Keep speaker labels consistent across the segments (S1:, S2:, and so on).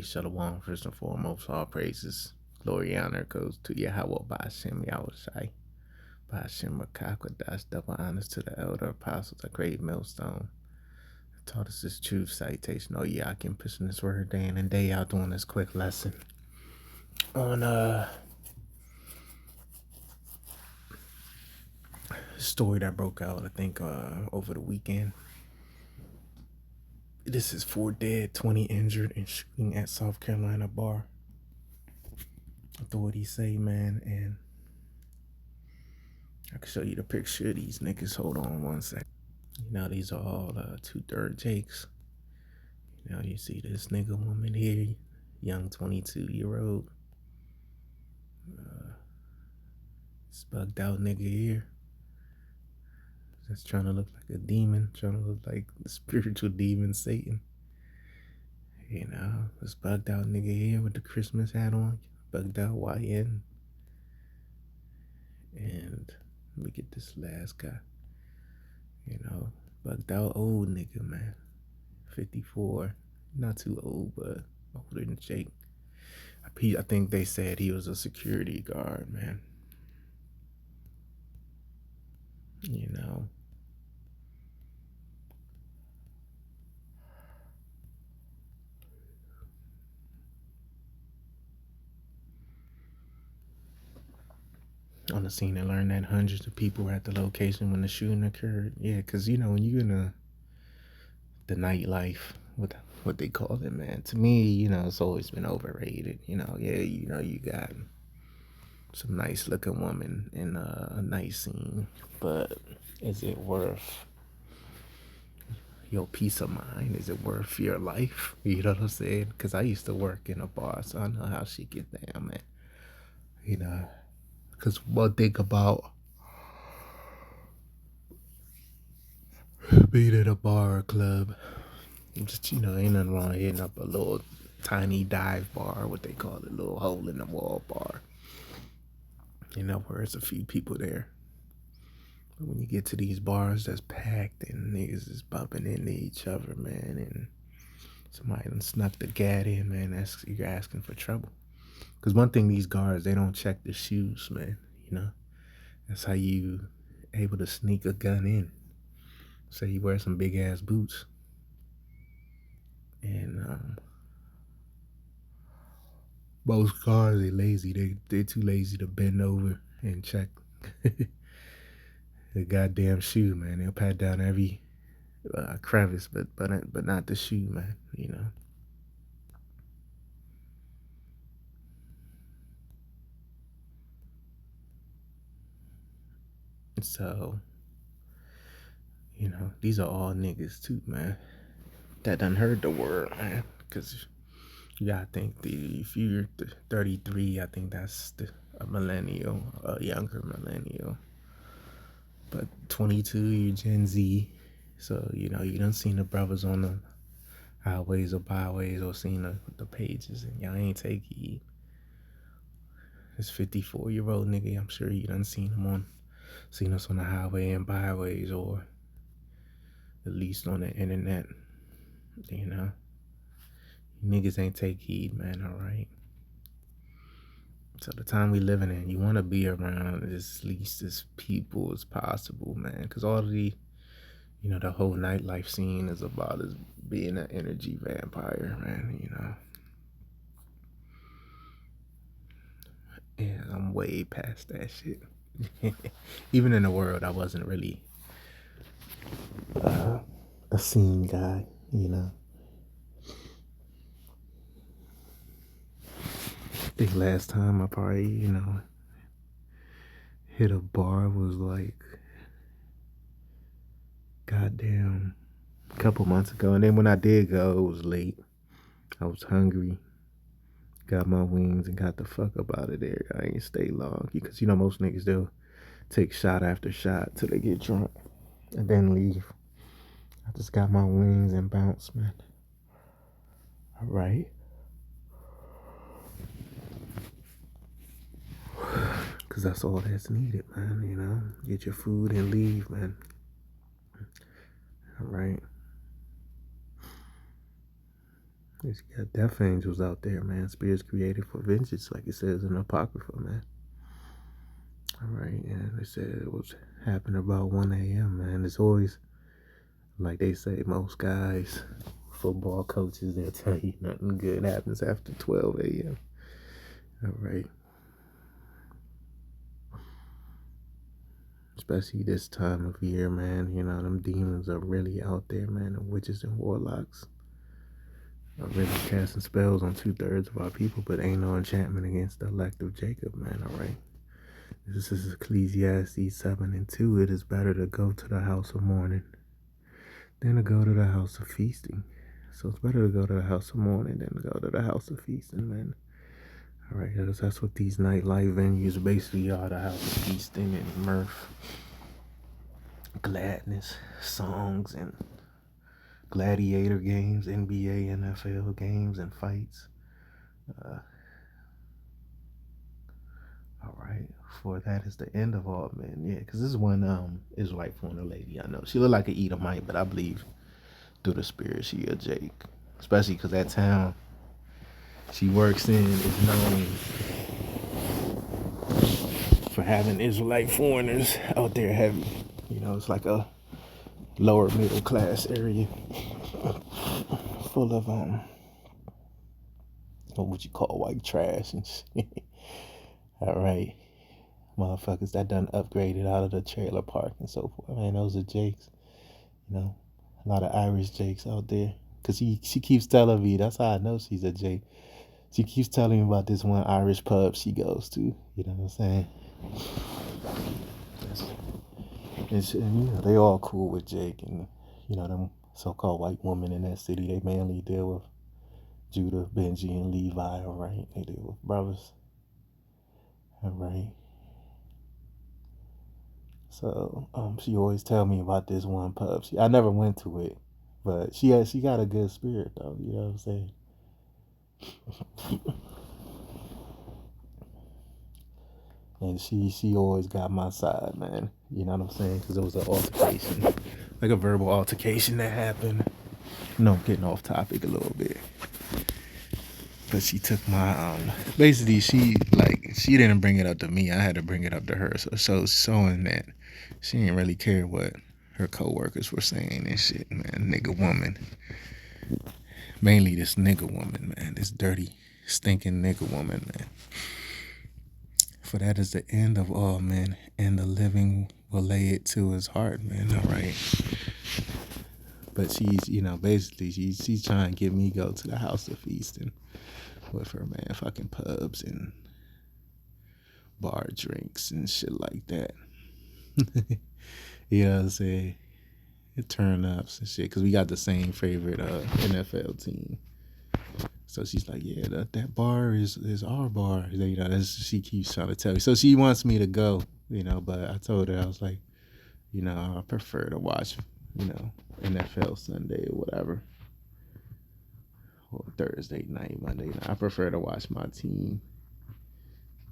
S1: Shalom, first and foremost, all praises, glory, honor goes to Yahweh Ba'ashem Yahushai. Ba'ashem Rakakwadash, double honors to the elder apostles, a great millstone. Taught us this truth citation. Oh yeah, I can pushing this word day in and day out doing this quick lesson on story that broke out, I think, over the weekend. This is 4 dead, 20 injured in shooting at South Carolina bar. Authorities say, man, and I can show you the picture of these niggas. Hold on one sec. You know, these are all two dirt jakes. You know, you see this nigga woman here, young 22-year-old. This bugged out nigga here. Just trying to look like a demon, trying to look like the spiritual demon Satan. You know, this bugged out nigga here with the Christmas hat on, bugged out YN. And let me get this last guy. You know, bugged out old nigga, man. 54. Not too old, but older than Jake. I think they said he was a security guard, man. You know. On the scene and learned that hundreds of people were at the location when the shooting occurred. Yeah, because, you know, when you're in the nightlife, what they call it, man. To me, you know, it's always been overrated. You know, yeah, you know, you got some nice looking woman in a nice scene, but is it worth your peace of mind? Is it worth your life? You know what I'm saying? Because I used to work in a bar, so I know how she get down, man. You know, because one thing about being at a bar or club, just, you know, ain't nothing wrong with hitting up a little tiny dive bar, what they call it, a little hole in the wall bar. You know, where there's a few people there. But when you get to these bars that's packed and niggas is bumping into each other, man, and somebody done snuck the gat in, man, you're asking for trouble. Because one thing, these guards, they don't check the shoes, man, you know. That's how you able to sneak a gun in. Say you wear some big ass boots. And most guards, they lazy. They're too lazy to bend over and check the goddamn shoe, man. They'll pat down every crevice, but not the shoe, man. You know. So, you know, these are all niggas too, man. That done heard the word, man. Cause you gotta think, if you're 33, I think that's a millennial, a younger millennial. But 22, you're Gen Z. So, you know, you done seen the brothers on the highways or byways or seen the pages, and y'all ain't take heed. This 54-year-old nigga, I'm sure you done seen us on the highway and byways, or at least on the internet. You know, niggas ain't take heed, man. All right. So the time we living in, you want to be around as least as people as possible, man. Because all of the, you know, the whole nightlife scene is about as being an energy vampire, man. You know. And I'm way past that shit. Even in the world, I wasn't really a scene guy, you know. I think last time I probably, you know, hit a bar was like, goddamn, a couple months ago. And then when I did go, it was late. I was hungry. Got my wings and got the fuck up out of there. I ain't stay long. Because, you know, most niggas, they'll take shot after shot till they get drunk and then leave. I just got my wings and bounced, man. All right. Because that's all that's needed, man, you know. Get your food and leave, man. All right. There's got death angels out there, man. Spirits created for vengeance, like it says in the Apocrypha, man. All right, and they said it was happening about 1 a.m., man. It's always, like they say, most guys, football coaches, they'll tell you nothing good happens after 12 a.m. All right. Especially this time of year, man. You know, them demons are really out there, man. The witches and warlocks are really casting spells on 2/3 of our people, but ain't no enchantment against the elect of Jacob, man. All right. This is Ecclesiastes 7:2. It is better to go to the house of mourning than to go to the house of feasting. So it's better to go to the house of mourning than to go to the house of feasting, man. All right, that's what these nightlife venues basically are: the house of feasting and mirth, gladness, songs, and gladiator games, NBA, NFL games, and fights. All right, for that is the end of all men. Yeah, because this one Israelite foreigner lady I know. She look like an Edomite, but I believe through the spirit she a Jake. Especially because that town she works in is known for having Israelite foreigners out there heavy. You know, it's like a lower middle class area full of what would you call white trash and shit. All right, motherfuckers that done upgraded out of the trailer park and so forth. Man, those are Jakes. You know, a lot of Irish Jakes out there. Cause she keeps telling me, that's how I know she's a Jake. She keeps telling me about this one Irish pub she goes to. You know what I'm saying? And you know, they all cool with Jake, and you know them so-called white women in that city. They mainly deal with Judah, Benji, and Levi. All right, they deal with brothers. All right. So she always tell me about this one pub. I never went to it, but she got a good spirit though. You know what I'm saying? And she always got my side, man. You know what I'm saying? Because it was an altercation, like a verbal altercation that happened. No, I'm getting off topic a little bit. But she took my basically she didn't bring it up to me. I had to bring it up to her. So showing that she didn't really care what her coworkers were saying and shit, man. Nigga woman. Mainly this nigga woman, man. This dirty, stinking nigga woman, man. For that is the end of all men, and the living will lay it to his heart, man. All right. But she's, you know, basically she's trying to get me go to the house of feasting with her, man. Fucking pubs and bar drinks and shit like that. You know what I'm saying? It turn ups and shit, because we got the same favorite NFL team. So she's like, yeah, that bar is our bar. You know, she keeps trying to tell me. So she wants me to go, you know, but I told her, I was like, you know, I prefer to watch, you know, NFL Sunday or whatever. Or Thursday night, Monday night. I prefer to watch my team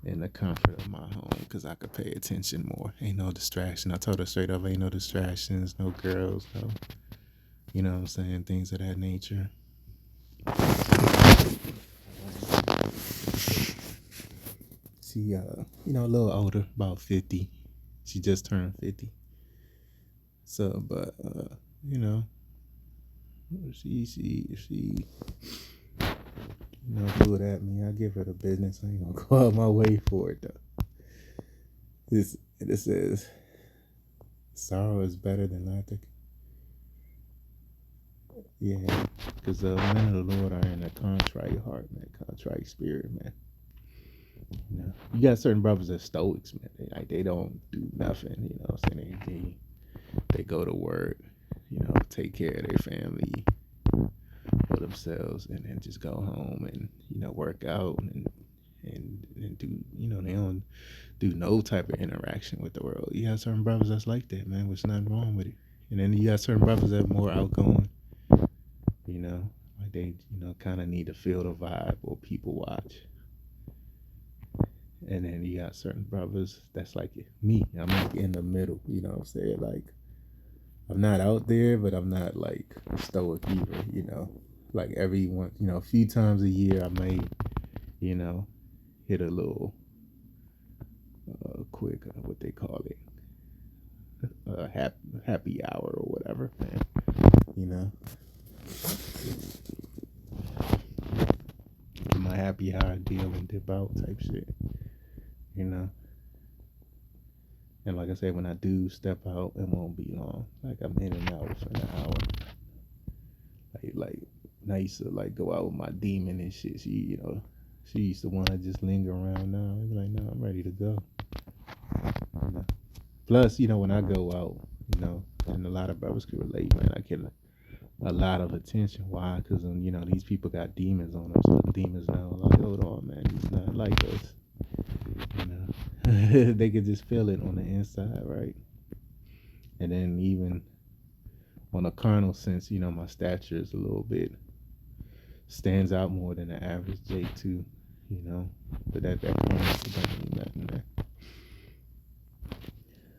S1: in the comfort of my home, because I could pay attention more. Ain't no distraction. I told her straight up, ain't no distractions, no girls, no, you know what I'm saying, things of that nature. She, you know, a little older, about 50. She just turned 50. So, but, you know, she, you know, threw it at me. I give her the business. I ain't gonna go out my way for it though. This says, sorrow is better than laughter. Yeah, because the men of the Lord are in a contrite heart, man, contrite spirit, man. You know, you got certain brothers that stoics, man. They don't do nothing. You know what I'm saying? They go to work, you know, take care of their family for themselves, and then just go home and, you know, work out and do, you know, they don't do no type of interaction with the world. You have certain brothers that's like that, man, which nothing wrong with it. And then you got certain brothers that are more outgoing, you know, like they, you know, kind of need to feel the vibe or people watch. And then you got certain brothers that's like me. I'm like in the middle, you know what I'm saying? Like, I'm not out there, but I'm not like stoic either, you know. Like every one, a few times a year, I may, you know, hit a little quick, what they call it, happy hour or whatever, man. You know, my happy hour deal and dip out type shit. You know, and like I said, when I do step out, it won't be long. Like I'm in and out for an hour. Like I used to like go out with my demon and shit. She used to want to just linger around. Now I'm like, no, I'm ready to go. You know? Plus, when I go out, and a lot of brothers can relate, man. I get a lot of attention. Why? Because these people got demons on them. So the demons now like, hold on, man, he's not like us. They could just feel it on the inside, right? And then even on a carnal sense, my stature is a little bit stands out more than the average Jake too, But that carnal shit don't mean nothing, man.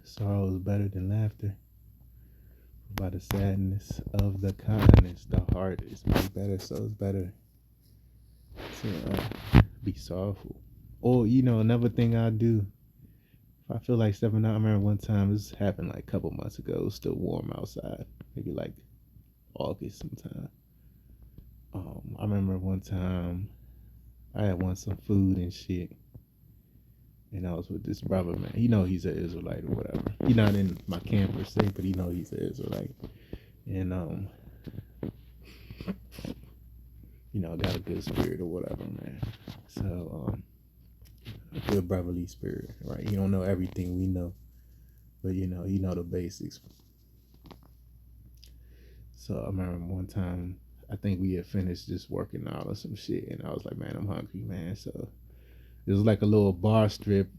S1: Sorrow is better than laughter. By the sadness of the kindness, the heart is way better. So it's better to be sorrowful. Or another thing I do. If I feel like stepping out, I remember one time, this happened like a couple months ago. It was still warm outside, maybe like August sometime. I remember one time I had wanted some food and shit, and I was with this brother, man. He's an Israelite or whatever. He's not in my camp per se, but he's an Israelite, and got a good spirit or whatever, man. So a good brotherly spirit, right? You don't know everything we know, but you know the basics. So I remember one time, I think we had finished just working out or some shit, and I was like, man, I'm hungry, man. So it was like a little bar strip,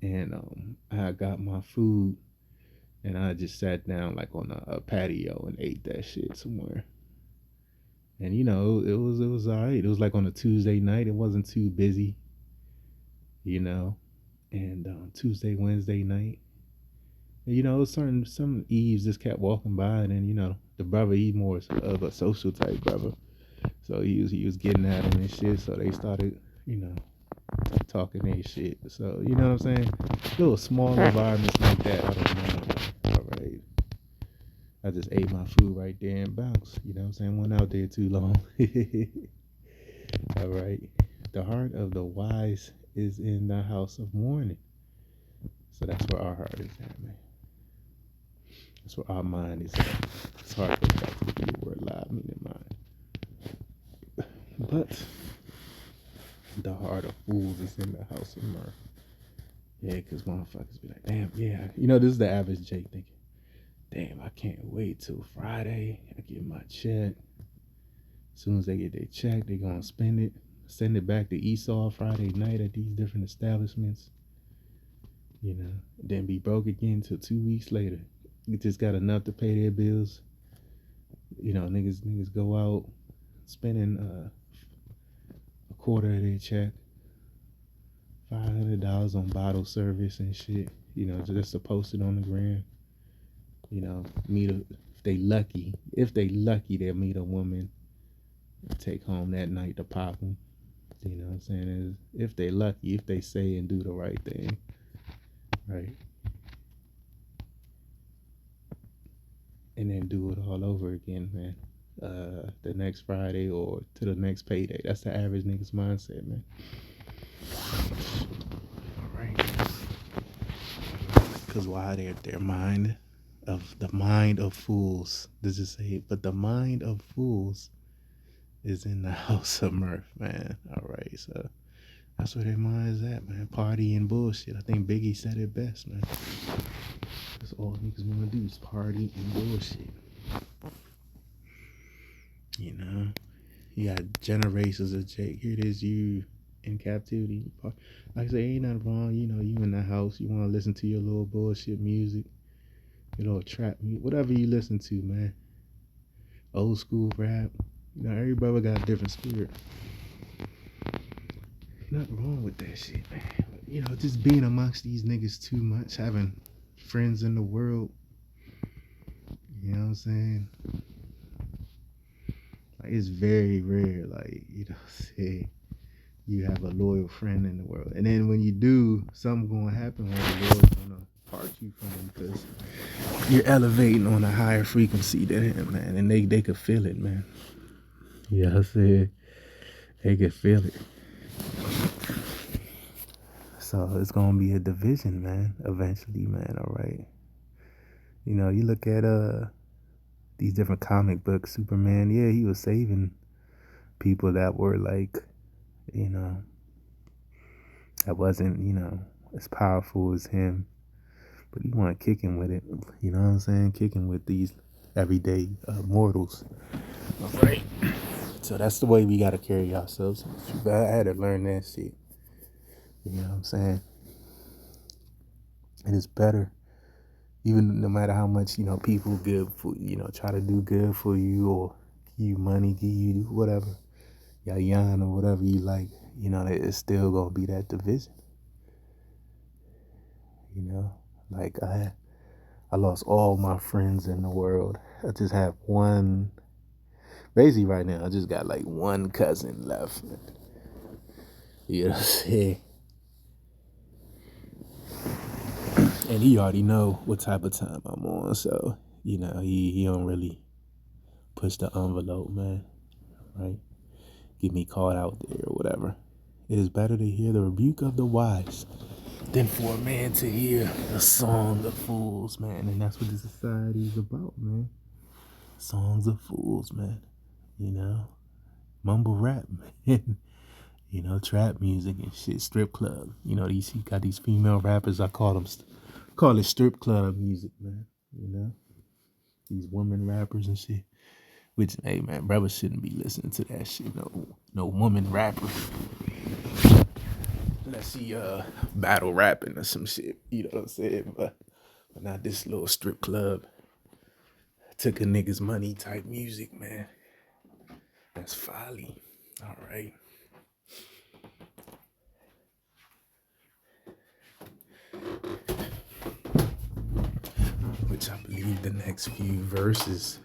S1: and I got my food, and I just sat down like on a patio and ate that shit somewhere. And it was all right. It was like on a Tuesday night. It wasn't too busy, And Tuesday, Wednesday night, some Eves just kept walking by, and then the brother, he more of a social type brother, so he was getting at him and shit. So they started, talking their shit. So you know what I'm saying? Little small environments like that, I don't know. All right, I just ate my food right there and bounced. You know what I'm saying? Went out there too long. All right, the heart of the wise is in the house of mourning. So that's where our heart is at, man. That's where our mind is at. It's hard to go back to the word live, meaning mind. But the heart of fools is in the house of mirth. Yeah, because motherfuckers be like, damn, yeah. This is the average Jake thinking, damn, I can't wait till Friday. I get my check. As soon as they get their check, they going to spend it, send it back to Esau Friday night at these different establishments. Then be broke again till 2 weeks later. You just got enough to pay their bills. Niggas go out spending a quarter of their check, $500 on bottle service and shit. Just to post it on the gram. If they lucky, they'll meet a woman and take home that night to pop them. You know what I'm saying? If they lucky, if they say and do the right thing, right? And then do it all over again, man. The next Friday or to the next payday. That's the average nigga's mindset, man. All right. Because why their mind of the mind of fools. Does it say it? But the mind of fools is in the house of mirth, man. All right, so that's where their mind is at, man. Party and bullshit. I think Biggie said it best, man. That's all niggas want to do is party and bullshit. You got generations of Jake. Here it is, you in captivity. Like I say, ain't nothing wrong. You in the house. You want to listen to your little bullshit music, your little trap music, whatever you listen to, man. Old school rap. Every brother got a different spirit. Nothing wrong with that shit, man. Just being amongst these niggas too much, having friends in the world. You know what I'm saying? Like, it's very rare, like, say you have a loyal friend in the world. And then when you do, something gonna happen where the Lord's gonna part you from him because you're elevating on a higher frequency than him, man. And they could feel it, man. Yeah, I said they could feel it. So it's gonna be a division, man, eventually, man, all right. You look at these different comic books, Superman, yeah, he was saving people that were like, you know, that wasn't, as powerful as him. But he wasn't kicking with it. You know what I'm saying? Kicking with these everyday mortals. Right. So that's the way we gotta carry ourselves. I had to learn that shit. You know what I'm saying? It is better, even no matter how much people give for try to do good for you or give you money, give you whatever, yayan or whatever you like. It's still gonna be that division. Like I lost all my friends in the world. I just have one. Basically, right now, I just got like one cousin left. You know what I'm saying? And he already know what type of time I'm on, so he don't really push the envelope, man. Right? Get me caught out there or whatever. It is better to hear the rebuke of the wise than for a man to hear the song of fools, man. And that's what the society is about, man. Songs of fools, man. You know, mumble rap, man. Trap music and shit, strip club. These he got these female rappers. I call it strip club music, man. These woman rappers and shit. Which, hey, man, brothers shouldn't be listening to that shit. No woman rapper. Unless he battle rapping or some shit. You know what I'm saying? But not this little strip club. Took a nigga's money type music, man. That's folly. All right. Which I believe the next few verses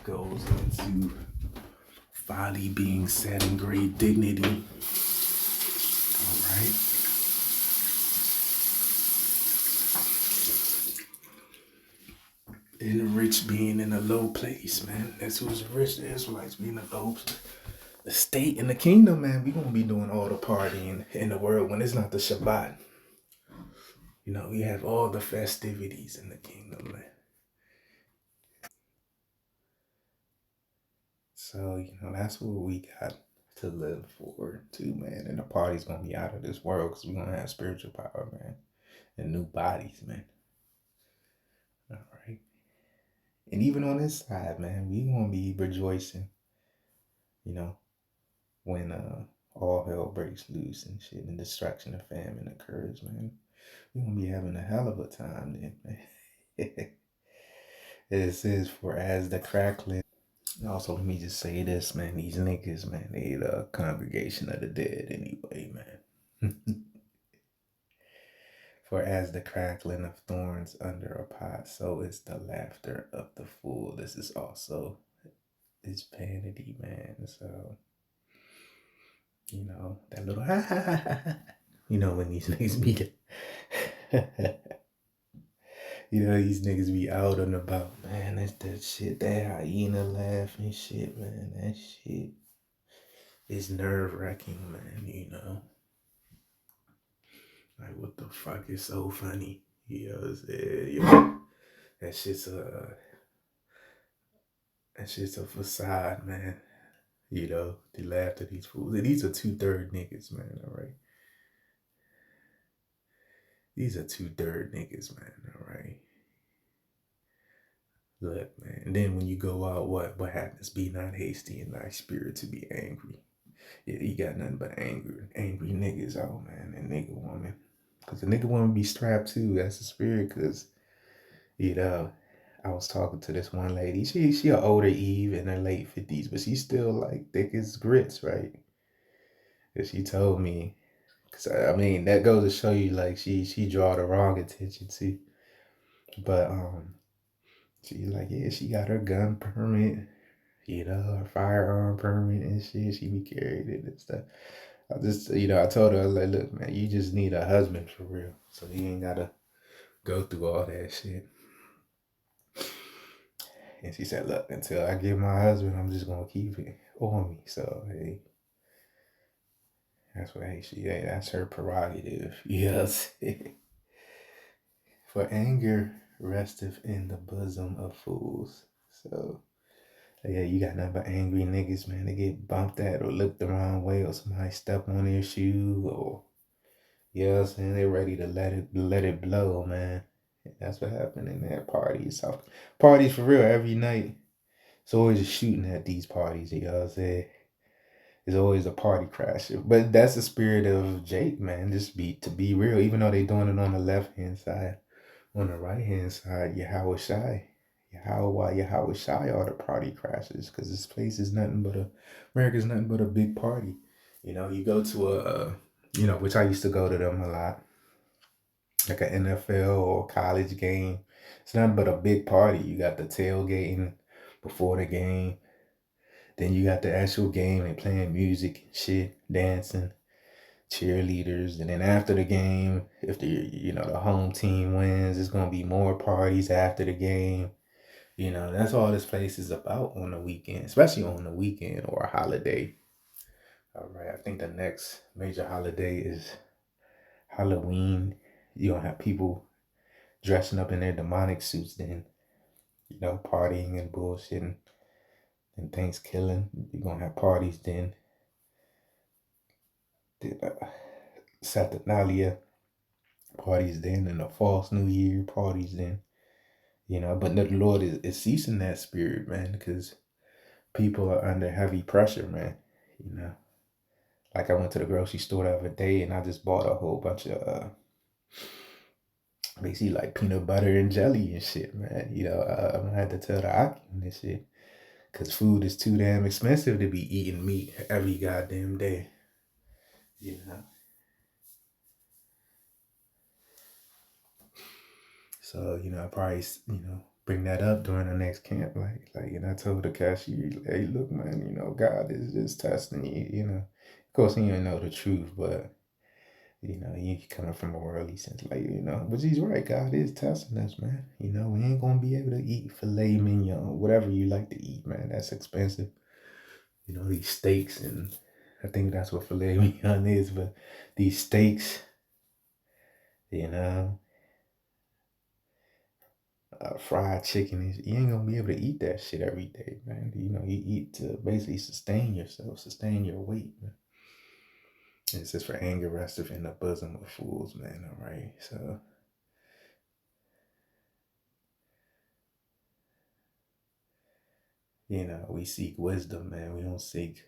S1: goes into folly being set in great dignity. All right. And the rich being in a low place, man. That's who's rich. The Israelites being in a low place. The state and the kingdom, man. We gonna be doing all the partying in the world when it's not the Shabbat. We have all the festivities in the kingdom, man. So, that's what we got to live for too, man. And the party's gonna be out of this world because we're gonna have spiritual power, man. And new bodies, man. All right. And even on this side, man, we gonna be rejoicing, you know, when all hell breaks loose and shit and destruction and famine occurs, man. We gonna be having a hell of a time then, man. It says for as the crackling. Also, let me just say this, man. These niggas, man, they the congregation of the dead anyway, man. For as the crackling of thorns under a pot, so is the laughter of the fool. This is also it's vanity, man. So, that little ha ha ha ha. When these niggas be these niggas be out and about, man. That's that shit, that hyena laughing shit, man. That shit is nerve wracking, man. Like, what the fuck is so funny? You know what I'm saying? That shit's a facade, man. They laughed at these fools. And these are 2/3 niggas, man, all right? These are 2/3 niggas, man, all right? Look, man. And then when you go out, what happens? Be not hasty in thy spirit to be angry. Yeah, you got nothing but angry niggas out, man, and nigga woman. Because the nigga woman be strapped too. That's the spirit, because, I was talking to this one lady. She an older Eve in her late 50s, but she's still like thick as grits, right? And she told me, because I mean, that goes to show you, like, she draw the wrong attention to. But she like, yeah, she got her gun permit. Her firearm permit and shit. She be carrying it and stuff. I just, I told her, I was like, look, man, you just need a husband for real. So you ain't gotta go through all that shit. And she said, look, until I get my husband, I'm just gonna keep it on me. So hey, that's what that's her prerogative. Yes. For anger resteth in the bosom of fools. So yeah, you got nothing but angry niggas, man. They get bumped at or looked the wrong way, or somebody step on their shoe, or saying they ready to let it blow, man. That's what happened in that party. So parties for real every night. It's always a shooting at these parties, you know what I'm saying? It's always a party crasher. But that's the spirit of Jake, man. Just to be real, even though they doing it on the left hand side. On the right hand side, Yahweh Shai. Yahweh Shai are the party crashers, because this place is America's nothing but a big party. You go to which I used to go to them a lot, like an NFL or college game. It's nothing but a big party. You got the tailgating before the game. Then you got the actual game. They playing music and shit, dancing, cheerleaders. And then after the game, if the home team wins, it's gonna be more parties after the game. That's all this place is about on the weekend, especially on the weekend or a holiday. All right, I think the next major holiday is Halloween. You gonna have people dressing up in their demonic suits, then partying and bullshitting and Thanksgiving. You're gonna have parties then. Saturnalia parties then, and the false New Year parties then. But the Lord is ceasing that spirit, man, because people are under heavy pressure, man. Like I went to the grocery store the other day and I just bought a whole bunch of basically like peanut butter and jelly and shit, man. I'm gonna have to tell the Akim this shit, because food is too damn expensive to be eating meat every goddamn day. You know. So, I probably, bring that up during the next camp. I told the cashier, hey, look, man, God is just testing you. Of course, he didn't know the truth, but, you coming from a worldly sense, but he's right. God is testing us, man. We ain't going to be able to eat filet mignon, whatever you like to eat, man. That's expensive. These steaks, and I think that's what filet mignon is, but these steaks, you know, fried chicken is, you ain't gonna be able to eat that shit every day, man. You eat to basically sustain yourself, sustain your weight, man. It's just for anger resteth in the bosom of fools, man. All right, so we seek wisdom, man. We don't seek,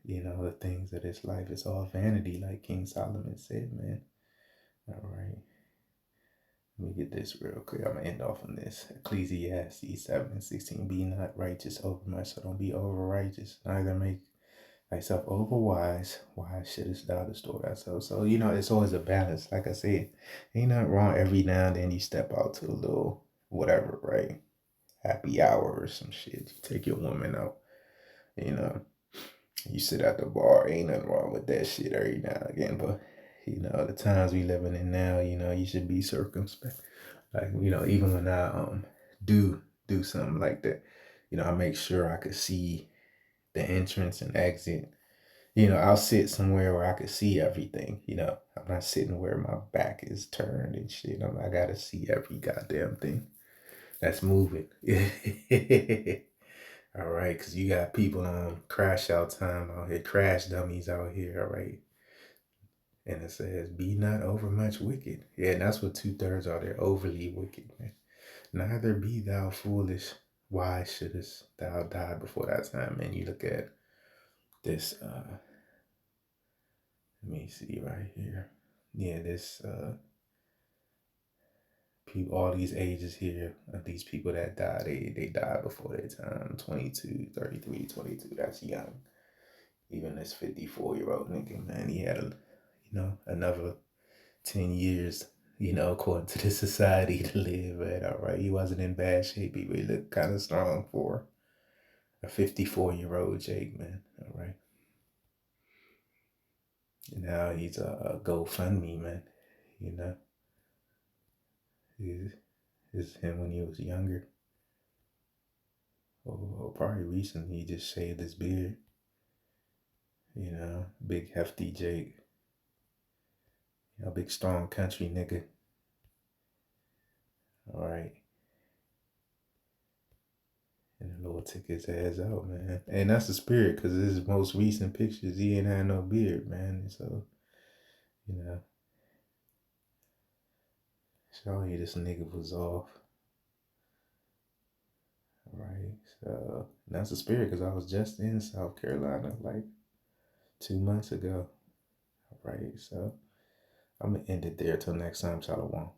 S1: the things of this life. It's all vanity, like King Solomon said, man. All right. Let me get this real quick. I'm going to end off on this. Ecclesiastes 7:16. Be not righteous over much, so don't be over righteous. Neither make thyself over wise. Why shouldest thou distort thyself? So, it's always a balance. Like I said, ain't nothing wrong every now and then you step out to a little whatever, right? Happy hour or some shit. You take your woman out, you know. You sit at the bar. Ain't nothing wrong with that shit every now and again. But, the times we living in now, you should be circumspect. Like, even when I do something like that, I make sure I could see the entrance and exit. I'll sit somewhere where I could see everything. I'm not sitting where my back is turned and shit. I gotta see every goddamn thing that's moving. All right, because you got people on crash out time out here, crash dummies out here. All right. And it says, be not overmuch wicked. Yeah, and that's what 2/3 are. They're overly wicked, man. Neither be thou foolish. Why shouldest thou die before that time? And you look at this, let me see right here. Yeah, this, people, all these ages here, these people that die, they die before their time. 22, 33, 22, that's young. Even this 54-year-old nigga, man, he had another 10 years, according to the society to live at. All right. He wasn't in bad shape. He really looked kind of strong for A 54-year-old Jake, man. All right. And now he's a GoFundMe, man. You know, it's him when he was younger. Or probably recently he just shaved his beard. You know, big hefty Jake. You know, big strong country nigga. All right. And the Lord took his ass out, man. And that's the spirit, because his most recent pictures, he ain't had no beard, man. And so, you know, show you this nigga was off. Right. So that's the spirit, because I was just in South Carolina like 2 months ago. Right. So I'm going to end it there till next time. Shalom.